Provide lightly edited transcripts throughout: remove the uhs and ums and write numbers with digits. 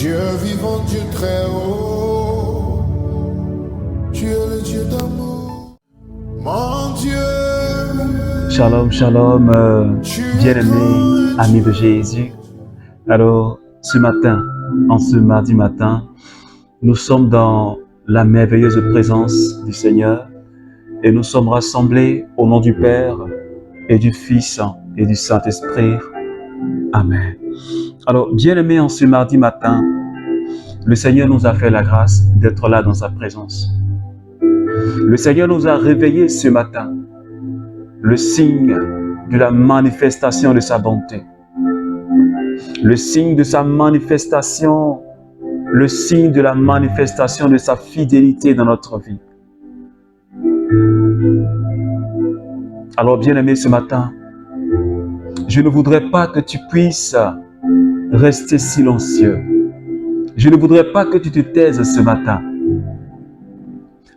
Dieu vivant, Dieu très haut, tu es le Dieu d'amour, mon Dieu. Shalom, shalom, bien-aimés, amis de Jésus. Alors, ce matin, en ce mardi matin, nous sommes dans la merveilleuse présence du Seigneur et nous sommes rassemblés au nom du Père et du Fils et du Saint-Esprit. Amen. Alors, bien-aimés, en ce mardi matin, le Seigneur nous a fait la grâce d'être là dans sa présence. Le Seigneur nous a réveillés ce matin, le signe de la manifestation de sa bonté, le signe de sa manifestation, le signe de la manifestation de sa fidélité dans notre vie. Alors, bien-aimé, ce matin, je ne voudrais pas que tu puisses rester silencieux. Je ne voudrais pas que tu te taises ce matin,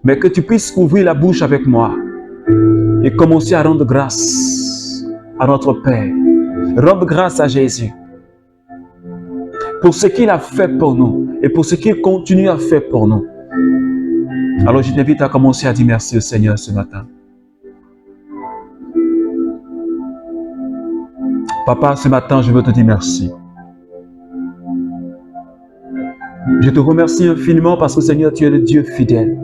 mais que tu puisses ouvrir la bouche avec moi et commencer à rendre grâce à notre Père. Rendre grâce à Jésus pour ce qu'il a fait pour nous et pour ce qu'il continue à faire pour nous. Alors je t'invite à commencer à dire merci au Seigneur ce matin. Papa, ce matin, je veux te dire merci. Je te remercie infiniment parce que Seigneur, tu es le Dieu fidèle.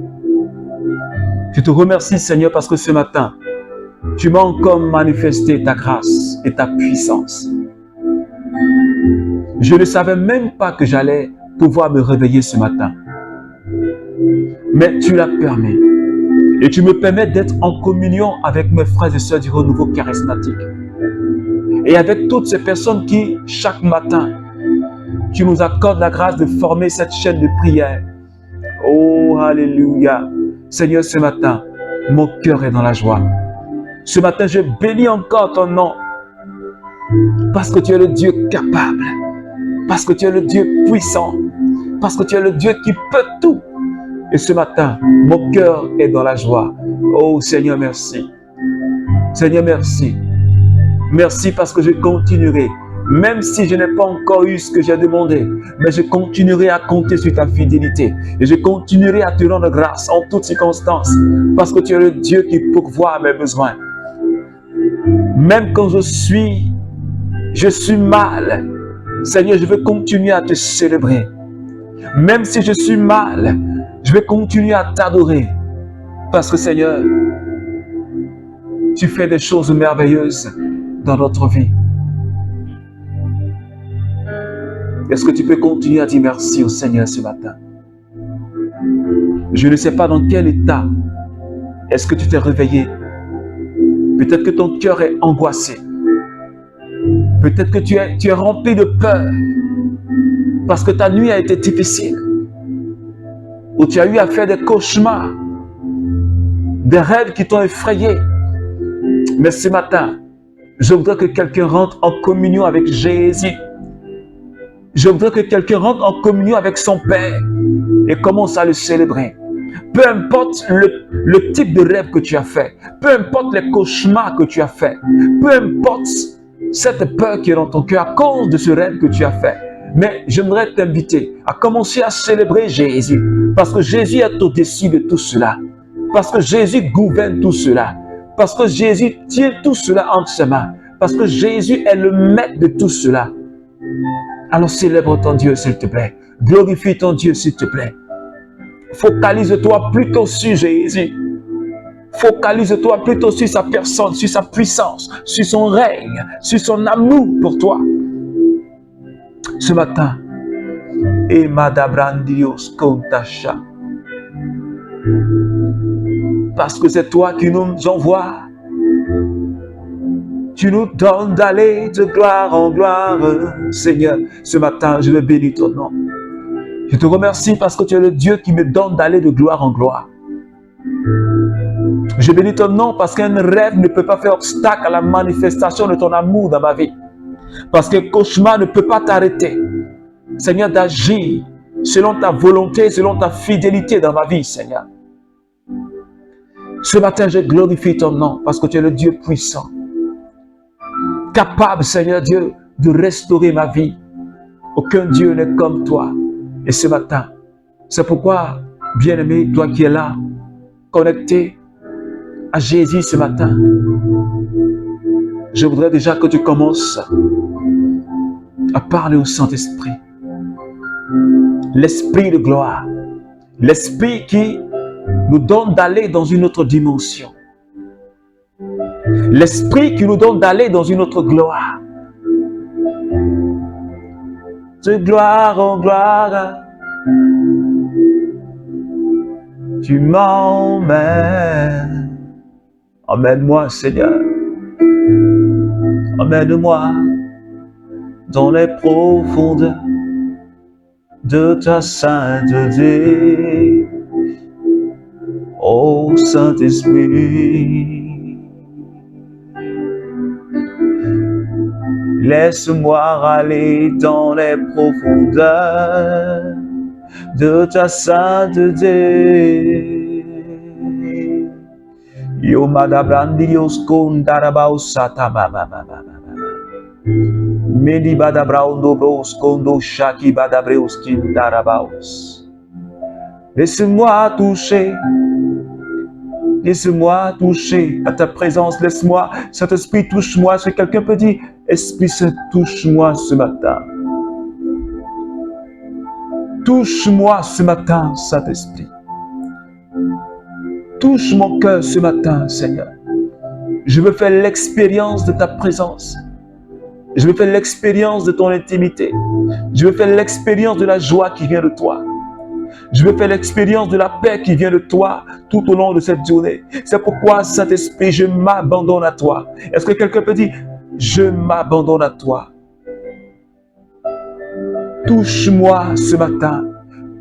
Je te remercie Seigneur parce que ce matin, tu m'as encore manifesté ta grâce et ta puissance. Je ne savais même pas que j'allais pouvoir me réveiller ce matin. Mais tu l'as permis. Et tu me permets d'être en communion avec mes frères et sœurs du renouveau charismatique. Et avec toutes ces personnes qui, chaque matin, tu nous accordes la grâce de former cette chaîne de prière. Oh, alléluia. Seigneur, ce matin, mon cœur est dans la joie. Ce matin, je bénis encore ton nom. Parce que tu es le Dieu capable. Parce que tu es le Dieu puissant. Parce que tu es le Dieu qui peut tout. Et ce matin, mon cœur est dans la joie. Oh, Seigneur, merci. Seigneur, merci. Merci parce que je continuerai. Même si je n'ai pas encore eu ce que j'ai demandé, mais je continuerai à compter sur ta fidélité. Et je continuerai à te rendre grâce en toutes circonstances. Parce que tu es le Dieu qui pourvoit à mes besoins. Même quand je suis mal, Seigneur, je veux continuer à te célébrer. Même si je suis mal, je vais continuer à t'adorer. Parce que Seigneur, tu fais des choses merveilleuses dans notre vie. Est-ce que tu peux continuer à dire merci au Seigneur ce matin? Je ne sais pas dans quel état est-ce que tu t'es réveillé. Peut-être que ton cœur est angoissé. Peut-être que tu es rempli de peur parce que ta nuit a été difficile. Ou tu as eu à faire des cauchemars, des rêves qui t'ont effrayé. Mais ce matin, je voudrais que quelqu'un rentre en communion avec Jésus. Je voudrais que quelqu'un rentre en communion avec son Père et commence à le célébrer. Peu importe le type de rêve que tu as fait, peu importe les cauchemars que tu as fait, peu importe cette peur qui est dans ton cœur à cause de ce rêve que tu as fait. Mais j'aimerais t'inviter à commencer à célébrer Jésus. Parce que Jésus est au-dessus de tout cela. Parce que Jésus gouverne tout cela. Parce que Jésus tient tout cela entre ses mains. Parce que Jésus est le maître de tout cela. Alors célèbre ton Dieu s'il te plaît. Glorifie ton Dieu s'il te plaît. Focalise-toi plutôt sur Jésus. Focalise-toi plutôt sur sa personne, sur sa puissance, sur son règne, sur son amour pour toi. Ce matin, et Madabrandios Kontasha, parce que c'est toi qui nous envoies, tu nous donnes d'aller de gloire en gloire. Seigneur, ce matin, je veux bénir ton nom. Je te remercie parce que tu es le Dieu qui me donne d'aller de gloire en gloire. Je bénis ton nom parce qu'un rêve ne peut pas faire obstacle à la manifestation de ton amour dans ma vie. Parce qu'un cauchemar ne peut pas t'arrêter, Seigneur, d'agir selon ta volonté, selon ta fidélité dans ma vie, Seigneur. Ce matin, je glorifie ton nom parce que tu es le Dieu puissant. Capable, Seigneur Dieu, de restaurer ma vie. Aucun Dieu n'est comme toi. Et ce matin, c'est pourquoi, bien-aimé, toi qui es là, connecté à Jésus ce matin, je voudrais déjà que tu commences à parler au Saint-Esprit. L'Esprit de gloire, l'Esprit qui nous donne d'aller dans une autre dimension. L'Esprit qui nous donne d'aller dans une autre gloire. De gloire en gloire, tu m'emmènes. Emmène-moi, Seigneur. Emmène-moi dans les profondeurs de ta sainteté. Ô Saint-Esprit, laisse-moi aller dans les profondeurs de ta sainteté. Yo madabrandios kondarabaos satamamamamama. Medi badabraundo bros kondo shaki badabreos kindarabaos. Laisse-moi toucher. Laisse-moi toucher à ta présence. Laisse-moi, Saint-Esprit, touche-moi. Est-ce que quelqu'un peut dire, Esprit Saint, touche-moi ce matin. Touche-moi ce matin, Saint-Esprit. Touche mon cœur ce matin, Seigneur. Je veux faire l'expérience de ta présence. Je veux faire l'expérience de ton intimité. Je veux faire l'expérience de la joie qui vient de toi. Je veux faire l'expérience de la paix qui vient de toi tout au long de cette journée. C'est pourquoi, Saint-Esprit, je m'abandonne à toi. Est-ce que quelqu'un peut dire, je m'abandonne à toi. Touche-moi ce matin.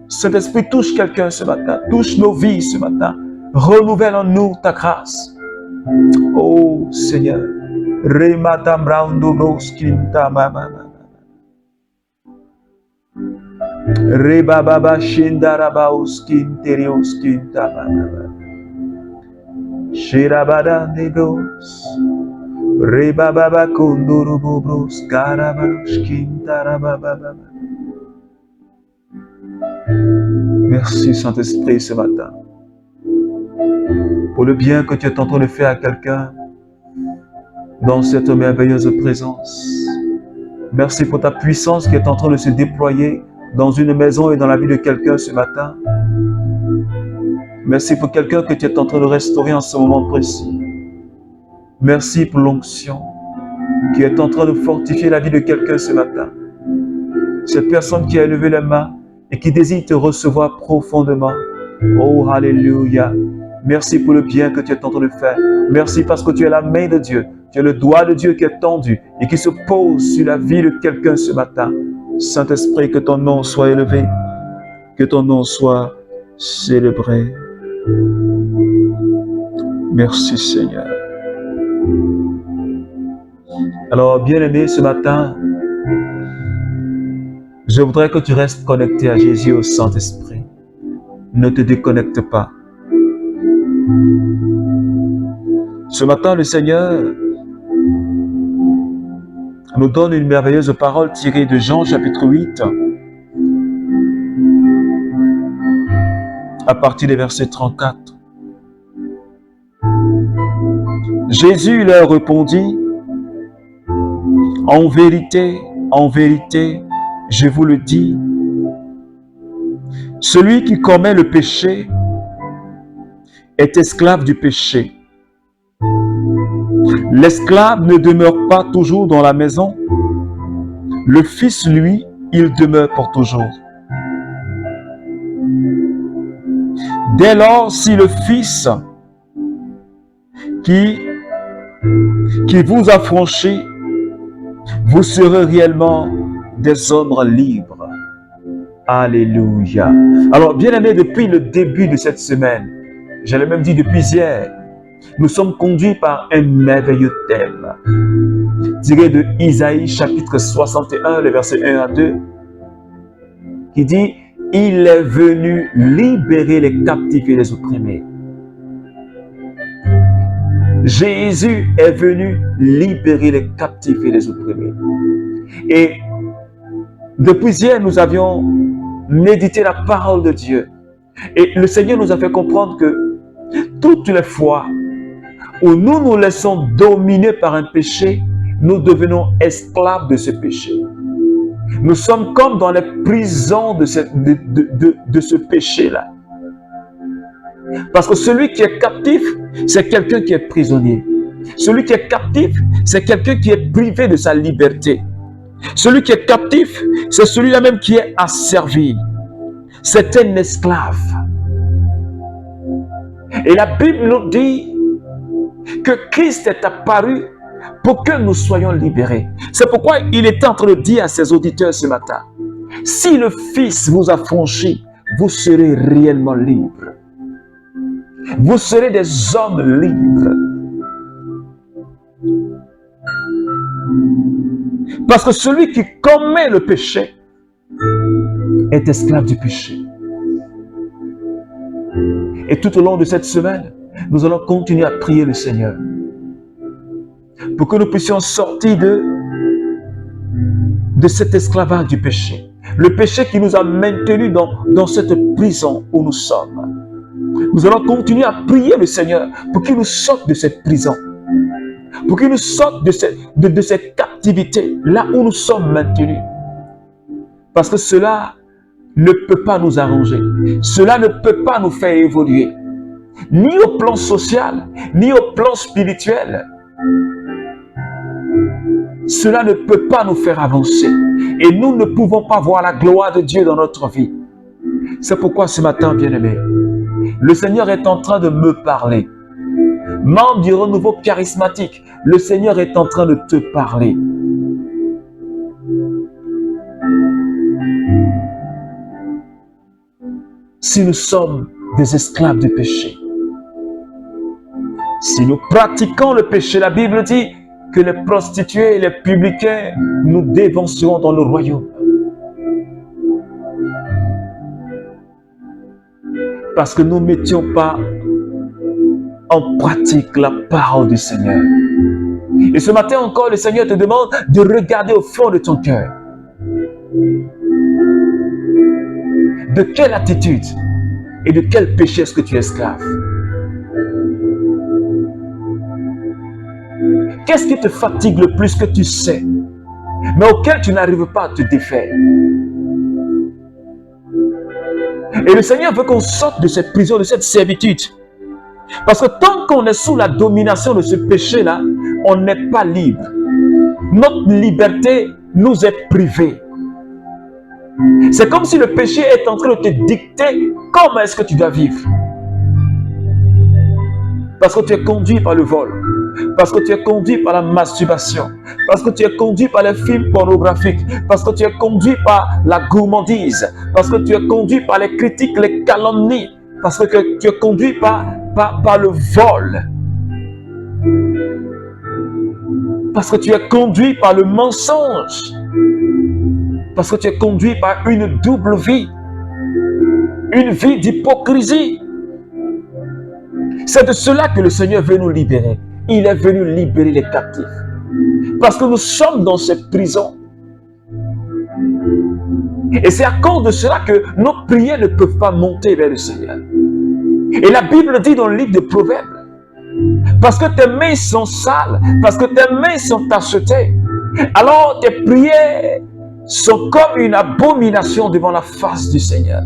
Saint-Esprit, touche quelqu'un ce matin. Touche nos vies ce matin. Renouvelle en nous ta grâce. Oh Seigneur. Rebababa Shindarabaos Kinterios Kintamana Shirabada Nebros Rebababa Kondorobos Karabash Kintarababa. Merci Saint-Esprit ce matin pour le bien que tu es en train de faire à quelqu'un dans cette merveilleuse présence. Merci pour ta puissance qui est en train de se déployer dans une maison et dans la vie de quelqu'un ce matin. Merci pour quelqu'un que tu es en train de restaurer en ce moment précis. Merci pour l'onction qui est en train de fortifier la vie de quelqu'un ce matin. Cette personne qui a élevé les mains et qui désire te recevoir profondément. Oh, alléluia. Merci pour le bien que tu es en train de faire. Merci parce que tu es la main de Dieu. Tu es le doigt de Dieu qui est tendu et qui se pose sur la vie de quelqu'un ce matin. Saint-Esprit, que ton nom soit élevé, que ton nom soit célébré. Merci Seigneur. Alors, bien-aimé, ce matin, je voudrais que tu restes connecté à Jésus, au Saint-Esprit. Ne te déconnecte pas. Ce matin, le Seigneur nous donne une merveilleuse parole tirée de Jean chapitre 8 à partir des versets 34. Jésus leur répondit, en vérité, je vous le dis, celui qui commet le péché est esclave du péché. L'esclave ne demeure pas toujours dans la maison. Le Fils, lui, il demeure pour toujours. Dès lors, si le Fils qui vous a franchi, vous serez réellement des hommes libres. Alléluia. Alors, bien-aimés, depuis le début de cette semaine, j'allais même dire depuis hier, nous sommes conduits par un merveilleux thème tiré de Isaïe chapitre 61, le verset 1 à 2, qui dit « Il est venu libérer les captifs et les opprimés ». Jésus est venu libérer les captifs et les opprimés. Et depuis hier, nous avions méditer la parole de Dieu. Et le Seigneur nous a fait comprendre que toutes les fois où nous nous laissons dominer par un péché, nous devenons esclaves de ce péché. Nous sommes comme dans les prisons de ce péché-là. Parce que celui qui est captif, c'est quelqu'un qui est prisonnier. Celui qui est captif, c'est quelqu'un qui est privé de sa liberté. Celui qui est captif, c'est celui-là même qui est asservi. C'est un esclave. Et la Bible nous dit que Christ est apparu pour que nous soyons libérés. C'est pourquoi il est en train de dire à ses auditeurs ce matin, si le Fils vous a franchi, vous serez réellement libres. Vous serez des hommes libres. Parce que celui qui commet le péché est esclave du péché. Et tout au long de cette semaine, nous allons continuer à prier le Seigneur pour que nous puissions sortir de cet esclavage du péché. Le péché qui nous a maintenus dans cette prison où nous sommes. Nous allons continuer à prier le Seigneur pour qu'il nous sorte de cette prison. Pour qu'il nous sorte de cette captivité, là où nous sommes maintenus. Parce que cela ne peut pas nous arranger. Cela ne peut pas nous faire évoluer. Ni au plan social, ni au plan spirituel. Cela ne peut pas nous faire avancer. Et nous ne pouvons pas voir la gloire de Dieu dans notre vie. C'est pourquoi ce matin, bien-aimé, le Seigneur est en train de me parler. Membre du renouveau charismatique, le Seigneur est en train de te parler. Si nous sommes des esclaves du péché, si nous pratiquons le péché, la Bible dit que les prostituées et les publicains nous dévanceront dans le royaume. Parce que nous ne mettions pas en pratique la parole du Seigneur. Et ce matin encore, le Seigneur te demande de regarder au fond de ton cœur. De quelle attitude et de quel péché est-ce que tu es esclave? Qu'est-ce qui te fatigue le plus que tu sais, mais auquel tu n'arrives pas à te défaire? Et le Seigneur veut qu'on sorte de cette prison, de cette servitude. Parce que tant qu'on est sous la domination de ce péché-là, on n'est pas libre. Notre liberté nous est privée. C'est comme si le péché est en train de te dicter comment est-ce que tu dois vivre. Parce que tu es conduit par le vol. Parce que tu es conduit par la masturbation. Parce que tu es conduit par les films pornographiques. Parce que tu es conduit par la gourmandise. Parce que tu es conduit par les critiques, les calomnies. Parce que tu es conduit par le vol. Parce que tu es conduit par le mensonge. Parce que tu es conduit par une double vie. Une vie d'hypocrisie. C'est de cela que le Seigneur veut nous libérer. Il est venu libérer les captifs. Parce que nous sommes dans cette prison. Et c'est à cause de cela que nos prières ne peuvent pas monter vers le Seigneur. Et la Bible dit dans le livre de Proverbes, parce que tes mains sont sales, parce que tes mains sont tachetées, alors tes prières sont comme une abomination devant la face du Seigneur.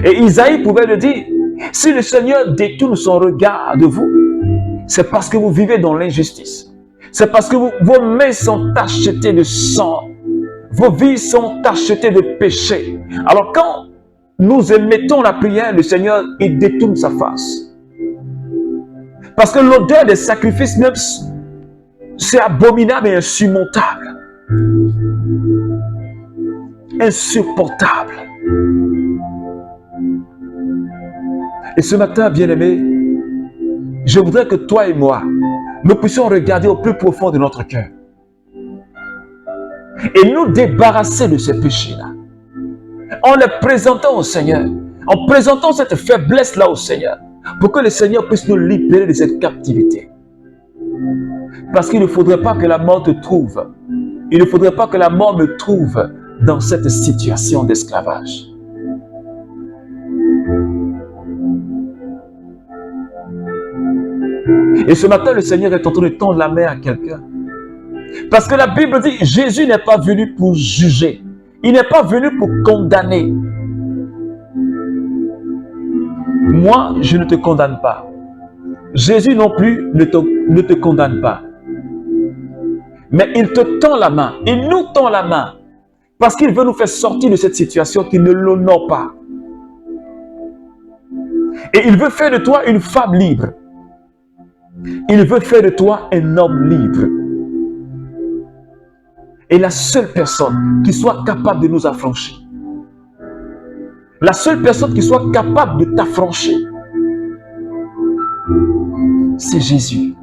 Et Isaïe pouvait le dire, si le Seigneur détourne son regard de vous, c'est parce que vous vivez dans l'injustice. C'est parce que vos mains sont tachetées de sang. Vos vies sont tachetées de péché. Alors quand nous émettons la prière, le Seigneur, il détourne sa face. Parce que l'odeur des sacrifices même, c'est abominable et insurmontable. Insupportable. Et ce matin, bien-aimé, je voudrais que toi et moi, nous puissions regarder au plus profond de notre cœur et nous débarrasser de ces péchés-là. En les présentant au Seigneur, en présentant cette faiblesse-là au Seigneur, pour que le Seigneur puisse nous libérer de cette captivité. Parce qu'il ne faudrait pas que la mort te trouve. Il ne faudrait pas que la mort me trouve dans cette situation d'esclavage. Et ce matin, le Seigneur est en train de tendre la main à quelqu'un. Parce que la Bible dit, Jésus n'est pas venu pour juger. Il n'est pas venu pour condamner. Moi, je ne te condamne pas. Jésus non plus ne te condamne pas. Mais il te tend la main. Il nous tend la main. Parce qu'il veut nous faire sortir de cette situation qui ne l'honore pas. Et il veut faire de toi une femme libre. Il veut faire de toi un homme libre. Et la seule personne qui soit capable de nous affranchir, la seule personne qui soit capable de t'affranchir, c'est Jésus.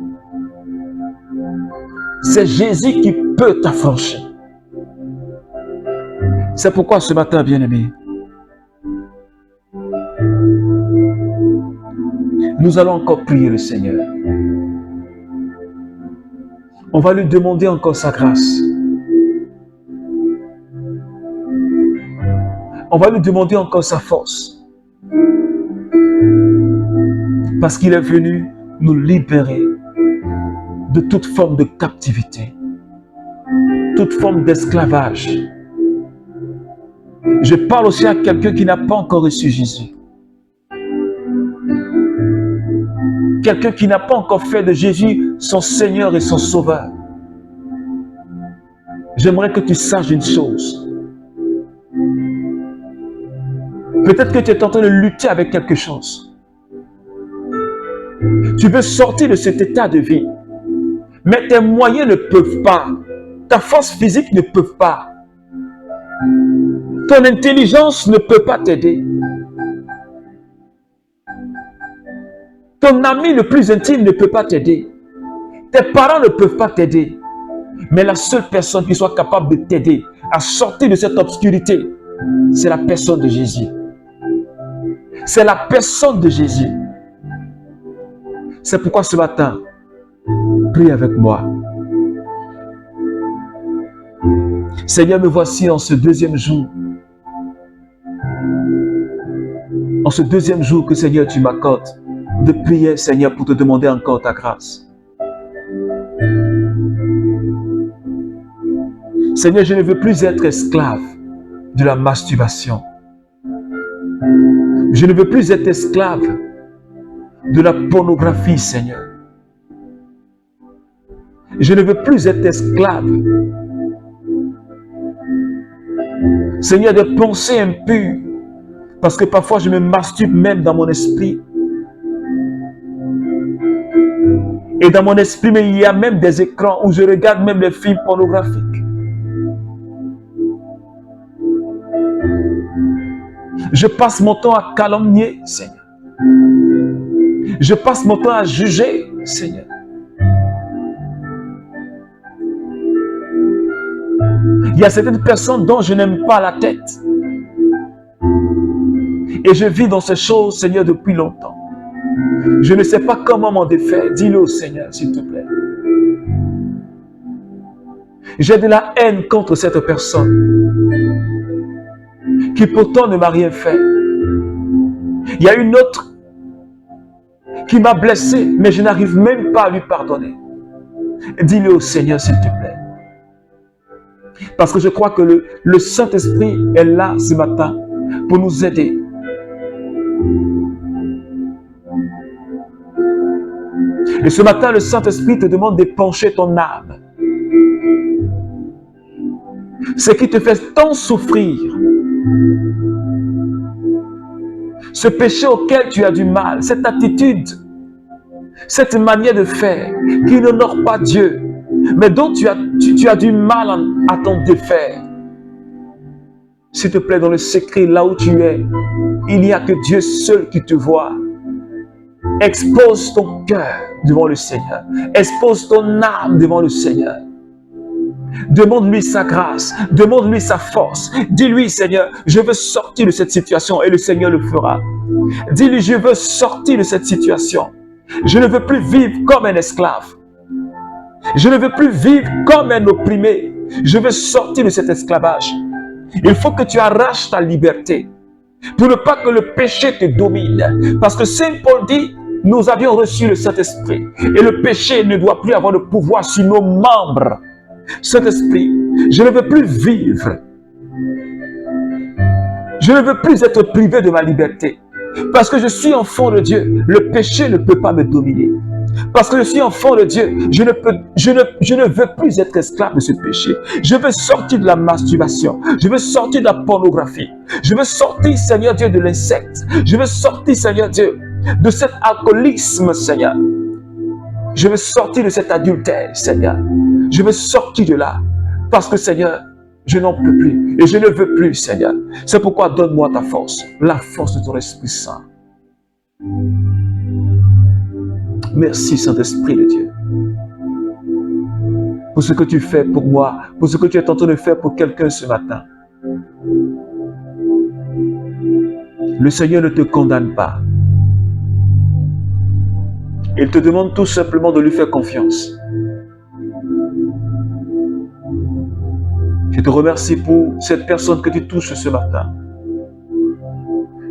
C'est Jésus qui peut t'affranchir. C'est pourquoi ce matin, bien-aimé, nous allons encore prier le Seigneur. On va lui demander encore sa grâce. On va lui demander encore sa force. Parce qu'il est venu nous libérer de toute forme de captivité, toute forme d'esclavage. Je parle aussi à quelqu'un qui n'a pas encore reçu Jésus. Quelqu'un qui n'a pas encore fait de Jésus son Seigneur et son Sauveur. J'aimerais que tu saches une chose. Peut-être que tu es en train de lutter avec quelque chose. Tu veux sortir de cet état de vie. Mais tes moyens ne peuvent pas. Ta force physique ne peut pas. Ton intelligence ne peut pas t'aider. Ton ami le plus intime ne peut pas t'aider. Tes parents ne peuvent pas t'aider. Mais la seule personne qui soit capable de t'aider à sortir de cette obscurité, c'est la personne de Jésus. C'est la personne de Jésus. C'est pourquoi ce matin, prie avec moi. Seigneur, me voici en ce deuxième jour. En ce deuxième jour que, Seigneur, tu m'accordes de prier, Seigneur, pour te demander encore ta grâce. Seigneur, je ne veux plus être esclave de la masturbation. Je ne veux plus être esclave de la pornographie, Seigneur. Je ne veux plus être esclave, Seigneur, des pensées impures. Parce que parfois je me masturbe même dans mon esprit. Et dans mon esprit, mais il y a même des écrans où je regarde même des films pornographiques. Je passe mon temps à calomnier, Seigneur. Je passe mon temps à juger, Seigneur. Il y a certaines personnes dont je n'aime pas la tête. Et je vis dans ces choses, Seigneur, depuis longtemps. Je ne sais pas comment m'en défaire. Dis-le au Seigneur, s'il te plaît. J'ai de la haine contre cette personne qui pourtant ne m'a rien fait. Il y a une autre qui m'a blessé, mais je n'arrive même pas à lui pardonner. Dis-le au Seigneur, s'il te plaît. Parce que je crois que le Saint-Esprit est là ce matin pour nous aider. Et ce matin, le Saint-Esprit te demande d'épancher ton âme. Ce qui te fait tant souffrir. Ce péché auquel tu as du mal, cette attitude, cette manière de faire qui n'honore pas Dieu, mais dont tu as du mal à t'en défaire. S'il te plaît, dans le secret, là où tu es, il n'y a que Dieu seul qui te voit. Expose ton cœur devant le Seigneur. Expose ton âme devant le Seigneur. Demande-lui sa grâce. Demande-lui sa force. Dis-lui, Seigneur, je veux sortir de cette situation et le Seigneur le fera. Dis-lui, je veux sortir de cette situation. Je ne veux plus vivre comme un esclave. Je ne veux plus vivre comme un opprimé. Je veux sortir de cet esclavage. Il faut que tu arraches ta liberté pour ne pas que le péché te domine. Parce que Saint Paul dit, nous avions reçu le Saint-Esprit et le péché ne doit plus avoir de pouvoir sur nos membres. Saint-Esprit, je ne veux plus vivre. Je ne veux plus être privé de ma liberté. Parce que je suis enfant de Dieu, le péché ne peut pas me dominer. Parce que je suis enfant de Dieu, je ne veux plus être esclave de ce péché. Je veux sortir de la masturbation. Je veux sortir de la pornographie. Je veux sortir, Seigneur Dieu, de l'insecte. Je veux sortir, Seigneur Dieu, de cet alcoolisme, Seigneur. Je veux sortir de cet adultère, Seigneur. Je veux sortir de là. Parce que, Seigneur, je n'en peux plus. Et je ne veux plus, Seigneur. C'est pourquoi donne-moi ta force. La force de ton Esprit Saint. Merci, Saint-Esprit de Dieu. Pour ce que tu fais pour moi. Pour ce que tu es en train de faire pour quelqu'un ce matin. Le Seigneur ne te condamne pas. Il te demande tout simplement de lui faire confiance. Je te remercie pour cette personne que tu touches ce matin.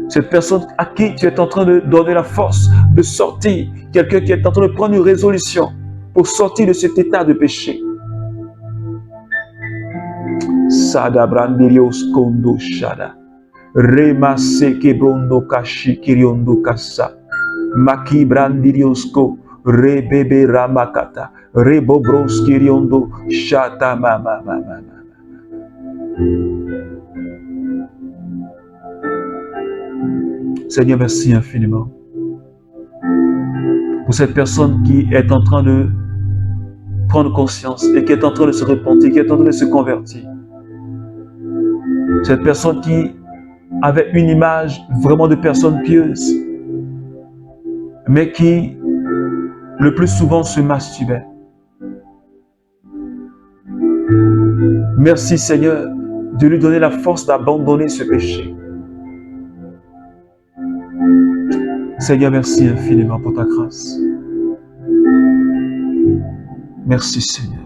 Cette personne à qui tu es en train de donner la force de sortir. Quelqu'un qui est en train de prendre une résolution pour sortir de cet état de péché. Sada brandirios kondo shada. Remase kebrondo kashi kiriondo kasa. Maki brandiriosko. Rebebe ramakata. Rebobros kiriondo shata mama mama. Seigneur, merci infiniment pour cette personne qui est en train de prendre conscience et qui est en train de se repentir, qui est en train de se convertir. Cette personne qui avait une image vraiment de personne pieuse, mais qui le plus souvent se masturbait. Merci Seigneur de lui donner la force d'abandonner ce péché. Seigneur, merci infiniment pour ta grâce. Merci Seigneur.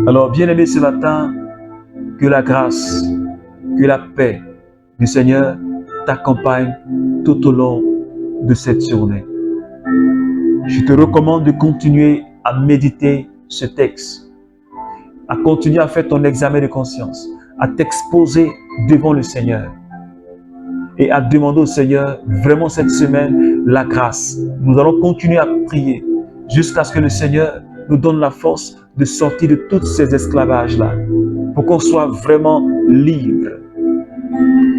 Alors, bien-aimé, ce matin, que la grâce, que la paix du Seigneur t'accompagne tout au long de cette journée. Je te recommande de continuer à méditer ce texte, à continuer à faire ton examen de conscience, à t'exposer devant le Seigneur et à demander au Seigneur vraiment cette semaine la grâce. Nous allons continuer à prier jusqu'à ce que le Seigneur nous donne la force de sortir de tous ces esclavages-là pour qu'on soit vraiment libre.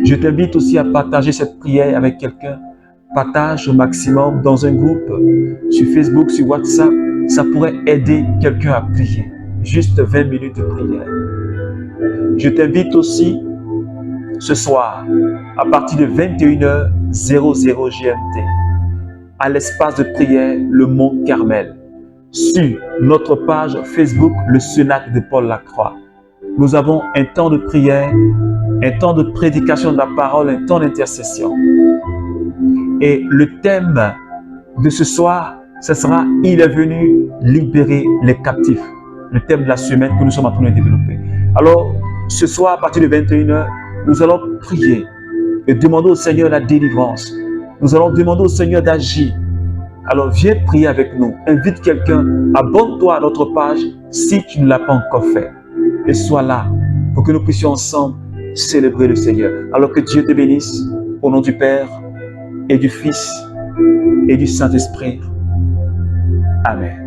Je t'invite aussi à partager cette prière avec quelqu'un. Partage au maximum dans un groupe, sur Facebook, sur WhatsApp. Ça pourrait aider quelqu'un à prier. Juste 20 minutes de prière. Je t'invite aussi ce soir, à partir de 21h00 GMT, à l'espace de prière Le Mont Carmel, sur notre page Facebook Le Cenacle de Paul Lacroix. Nous avons un temps de prière, un temps de prédication de la parole, un temps d'intercession. Et le thème de ce soir, ce sera « Il est venu libérer les captifs ». Le thème de la semaine que nous sommes en train de développer. Alors, ce soir, à partir de 21h, nous allons prier et demander au Seigneur la délivrance. Nous allons demander au Seigneur d'agir. Alors, viens prier avec nous. Invite quelqu'un. Abonne-toi à notre page si tu ne l'as pas encore fait. Et sois là pour que nous puissions ensemble célébrer le Seigneur. Alors que Dieu te bénisse au nom du Père et du Fils et du Saint-Esprit. Amen.